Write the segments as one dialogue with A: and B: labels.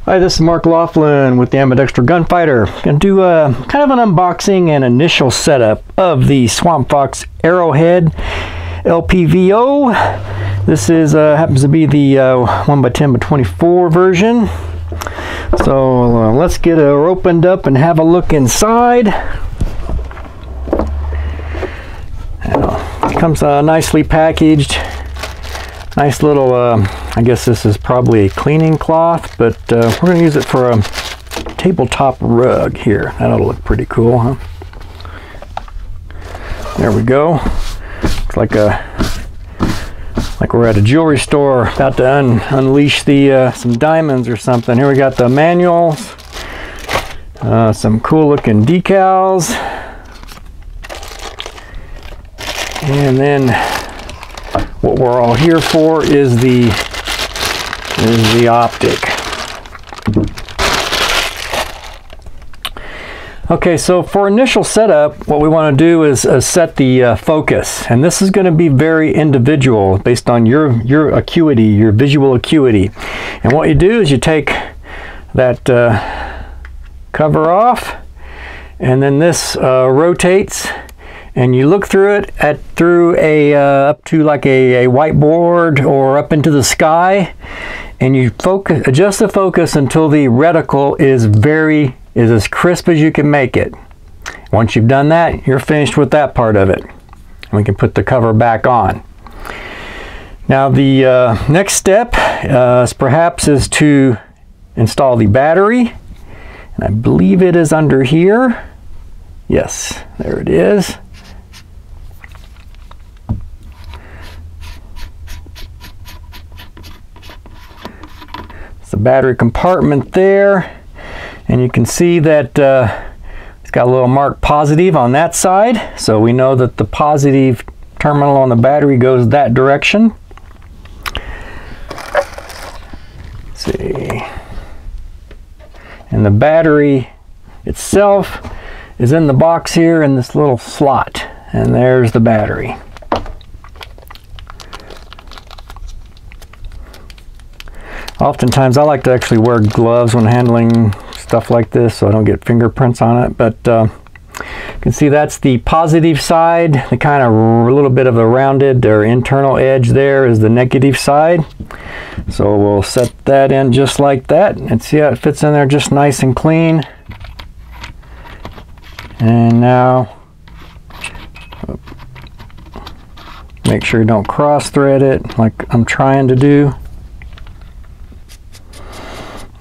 A: Hi, this is Mark Laughlin with the Ambidextrous Gunfighter. Going to do kind of an unboxing and initial setup of the SwampFox Arrowhead LPVO. This is happens to be the 1x10x24 version. So let's get her opened up and have a look inside. It comes nicely packaged. Nice little, I guess this is probably a cleaning cloth, but we're going to use it for a tabletop rug here. That ought to look pretty cool, huh? There we go. Looks like we're at a jewelry store about to unleash the some diamonds or something. Here we got the manuals, some cool looking decals, and then what we're all here for is the optic. Okay, so for initial setup, what we want to do is set the focus, and this is going to be very individual based on your acuity, your visual acuity. And what you do is you take that cover off, and then this rotates, and you look through it through a up to like a whiteboard or up into the sky, and you adjust the focus until the reticle is as crisp as you can make it. Once you've done that, you're finished with that part of it. And we can put the cover back on. Now the next step perhaps is to install the battery, and I believe it is under here. Yes, there it is. It's the battery compartment there. And you can see that it's got a little mark positive on that side, so we know that the positive terminal on the battery goes that direction. Let's see. And the battery itself is in the box here in this little slot, and there's the battery. Oftentimes I like to actually wear gloves when handling stuff like this so I don't get fingerprints on it, but you can see that's the positive side. The kind of a little bit of a rounded or internal edge there is the negative side. So we'll set that in just like that and see how it fits in there just nice and clean. And now make sure you don't cross thread it like I'm trying to do.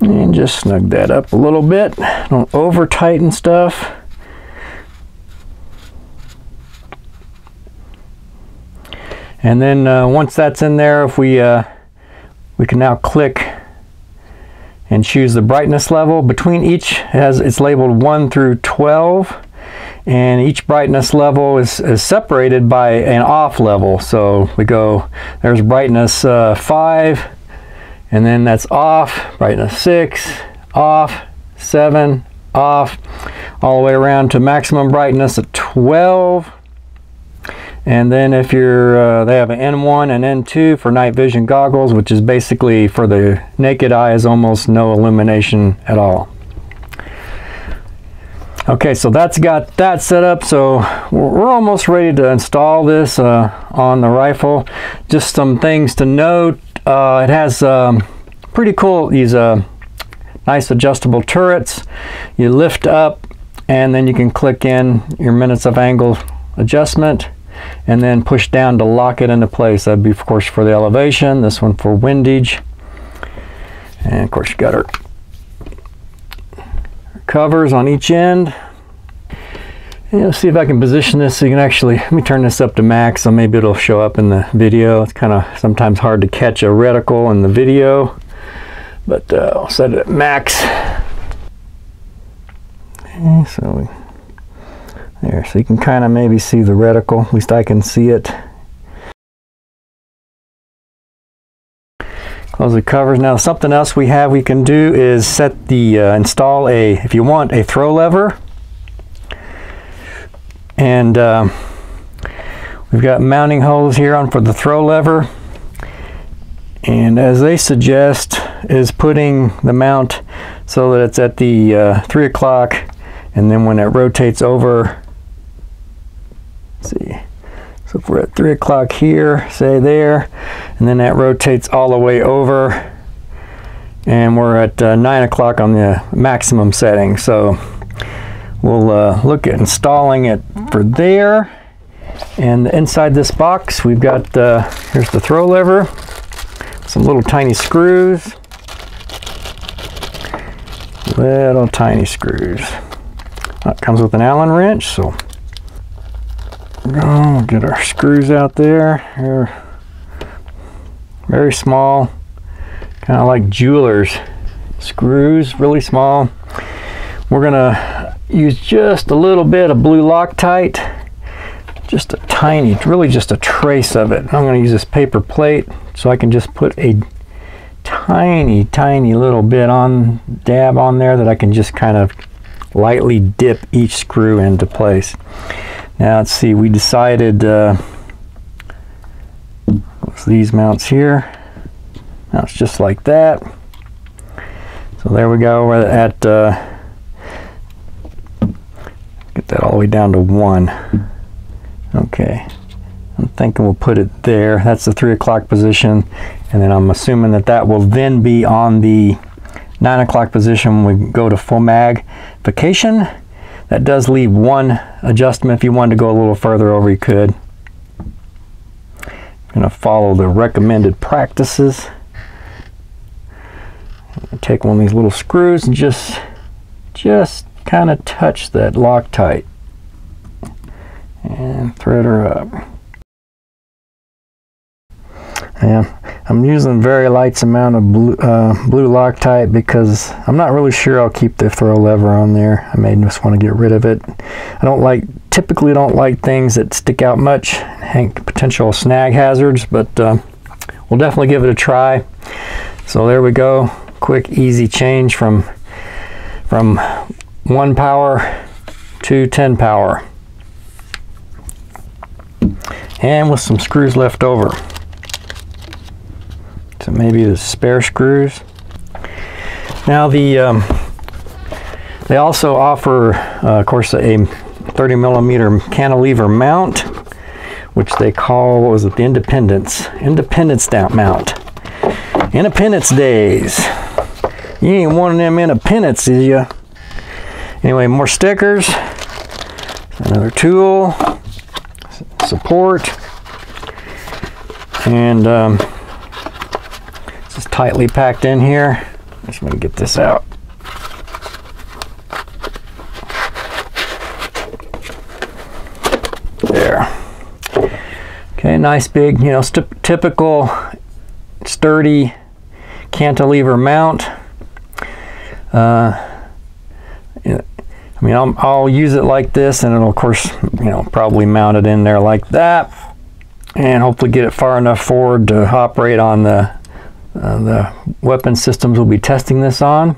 A: And just snug that up a little bit. Don't over tighten stuff. And then once that's in there, if we can now click and choose the brightness level. Between each it's labeled 1 through 12, and each brightness level is separated by an off level. So we go, there's brightness 5. And then that's off, brightness 6, off, 7, off, all the way around to maximum brightness of 12. And then if you're, they have an N1 and N2 for night vision goggles, which is basically for the naked eye is almost no illumination at all. Okay, so that's got that set up, so we're almost ready to install this on the rifle. Just some things to note. It has pretty cool, these nice adjustable turrets. You lift up and then you can click in your minutes of angle adjustment and then push down to lock it into place. That'd be of course for the elevation, this one for windage. And of course you got our covers on each end. And let's see if I can position this so you can actually, let me turn this up to max so maybe it'll show up in the video. It's kind of sometimes hard to catch a reticle in the video, but I'll set it at max. Okay, so there, so you can kind of maybe see the reticle, at least I can see it. Close the covers. Now something else we can do is set the, install if you want, a throw lever. And we've got mounting holes here for the throw lever. And as they suggest, is putting the mount so that it's at the 3 o'clock, and then when it rotates over, let's see, so if we're at 3 o'clock here, say there, and then that rotates all the way over, and we're at 9 o'clock on the maximum setting. So we'll look at installing it for there. And inside this box, we've got, here's the throw lever, some little tiny screws, little tiny screws. It comes with an Allen wrench, so we'll get our screws out there. They're very small, kind of like jeweler's screws, really small. We're gonna use just a little bit of blue Loctite, just a tiny, really just a trace of it. I'm gonna use this paper plate so I can just put a tiny, tiny little bit on, dab on there, that I can just kind of lightly dip each screw into place. Now let's see, we decided these mounts here. Now it's just like that. So there we go. We're at get that all the way down to 1. Okay, I'm thinking we'll put it there. That's the 3 o'clock position, and then I'm assuming that that will then be on the 9 o'clock position when we go to full magnification. That does leave one adjustment. If you wanted to go a little further over, you could. I'm gonna follow the recommended practices. Take one of these little screws and just kind of touch that Loctite and thread her up. Yeah, I'm using very light amount of blue Loctite because I'm not really sure I'll keep the throw lever on there. I may just want to get rid of it. I typically don't like things that stick out much, potential snag hazards, but we'll definitely give it a try. So there we go. Quick, easy change from 1 power to 10 power. And with some screws left over. So maybe the spare screws. Now they also offer, of course, a 30mm cantilever mount, which they call, what was it, the Independence mount. Independence days. You ain't one of them independents, is ya? Anyway, more stickers. Another tool. Support. And it's just tightly packed in here. Just want to get this out. There. Okay, nice big, you know, typical sturdy cantilever mount. I mean, I'll use it like this, and it'll, of course, you know, probably mount it in there like that, and hopefully get it far enough forward to operate on the weapon systems we'll be testing this on.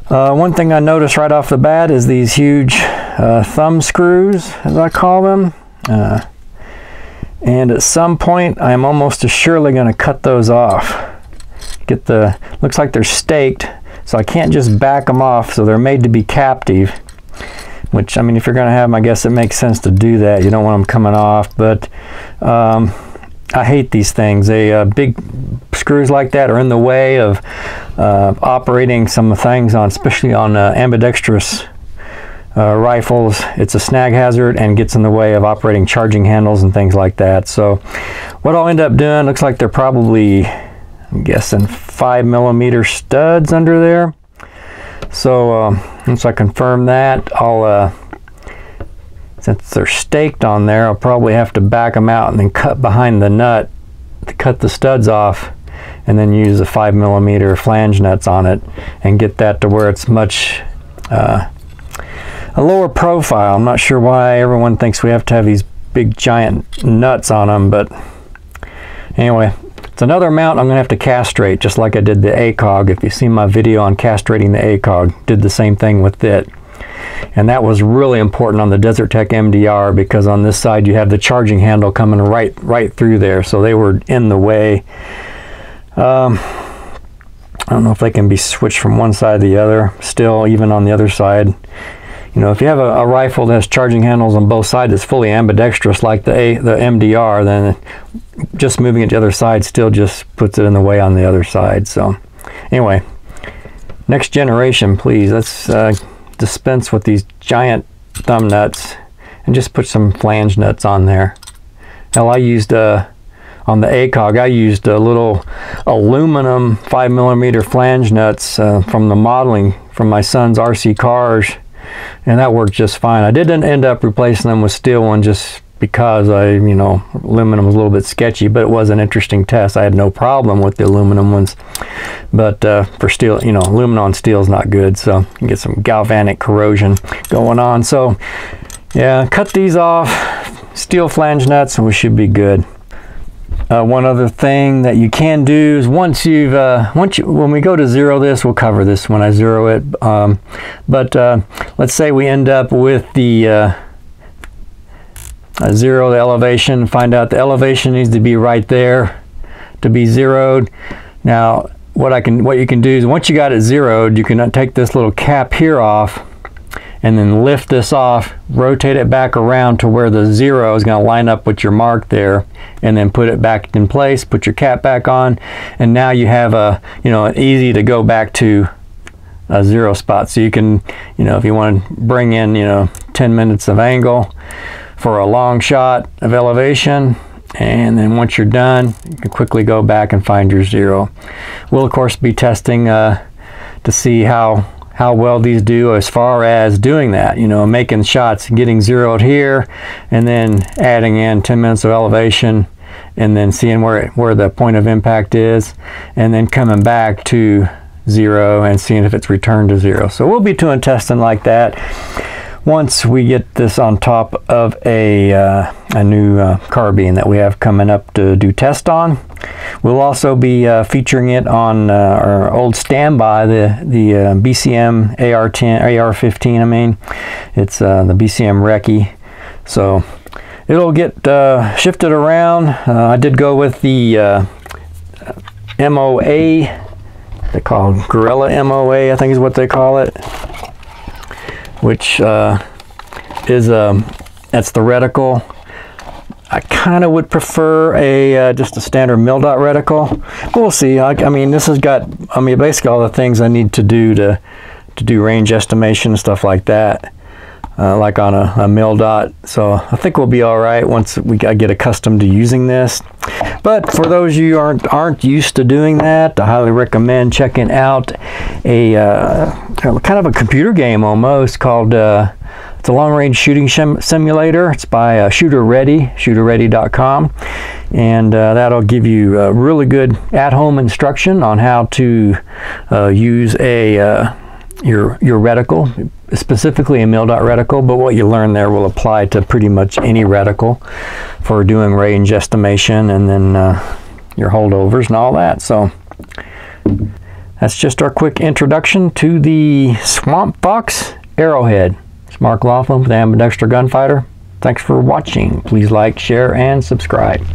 A: One thing I noticed right off the bat is these huge thumb screws, as I call them. And at some point, I'm almost surely going to cut those off. Looks like they're staked, so I can't just back them off, so they're made to be captive, which, I mean, if you're going to have them, I guess it makes sense to do that. You don't want them coming off, but I hate these things. Big screws like that are in the way of operating some things on, especially on ambidextrous rifles. It's a snag hazard and gets in the way of operating charging handles and things like that. So what I'll end up doing, looks like they're probably, I'm guessing, 5mm studs under there. So once I confirm that, I'll since they're staked on there, I'll probably have to back them out and then cut behind the nut to cut the studs off, and then use the 5mm flange nuts on it and get that to where it's much a lower profile. I'm not sure why everyone thinks we have to have these big giant nuts on them, but anyway, it's another mount I'm going to have to castrate, just like I did the ACOG. If you've seen my video on castrating the ACOG, did the same thing with it. And that was really important on the Desert Tech MDR, because on this side you have the charging handle coming right through there, so they were in the way. I don't know if they can be switched from one side to the other still, even on the other side. You know, if you have a rifle that has charging handles on both sides, it's fully ambidextrous like the MDR, then just moving it to the other side still just puts it in the way on the other side. So anyway, next generation, please. Let's dispense with these giant thumb nuts and just put some flange nuts on there. Now I used on the ACOG, I used a little aluminum 5mm flange nuts from the modeling from my son's RC cars, and that worked just fine. I didn't end up replacing them with steel ones just because you know, aluminum was a little bit sketchy, but it was an interesting test. I had no problem with the aluminum ones, but for steel, you know, aluminum on steel is not good, so you can get some galvanic corrosion going on. So yeah, cut these off, steel flange nuts, and we should be good. One other thing that you can do is when we go to zero this, we'll cover this when I zero it, but let's say we end up with the zero the elevation, find out the elevation needs to be right there to be zeroed. Now what you can do is, once you got it zeroed, you can take this little cap here off and then lift this off, rotate it back around to where the zero is going to line up with your mark there, and then put it back in place, put your cap back on, and now you have an easy to go back to a zero spot. So you can, you know, if you want to bring in, 10 minutes of angle for a long shot of elevation, and then once you're done, you can quickly go back and find your zero. We'll of course be testing to see how well these do as far as doing that, making shots, getting zeroed here, and then adding in 10 minutes of elevation, and then seeing where the point of impact is, and then coming back to zero and seeing if it's returned to zero. So we'll be doing testing like that once we get this on top of a new carbine that we have coming up to do test on. We'll also be featuring it on our old standby, the BCM AR-15. I mean, it's the BCM Recce. So it'll get shifted around. I did go with the MOA. They call it Gorilla MOA, I think is what they call it, which is that's the reticle. I kind of would prefer just a standard mil-dot reticle. We'll see. I mean, this has got, basically all the things I need to do range estimation and stuff like that, like on a mil-dot. So I think we'll be all right once I get accustomed to using this. But for those of you who aren't used to doing that, I highly recommend checking out a kind of a computer game almost called it's a long-range shooting simulator. It's by shooterready.com, and that'll give you a really good at-home instruction on how to use your reticle, specifically a mil-dot reticle, but what you learn there will apply to pretty much any reticle for doing range estimation, and then your holdovers and all that. So that's just our quick introduction to the SwampFox Arrowhead. It's Mark Laughlin with Ambidexter Gunfighter. Thanks for watching. Please like, share, and subscribe.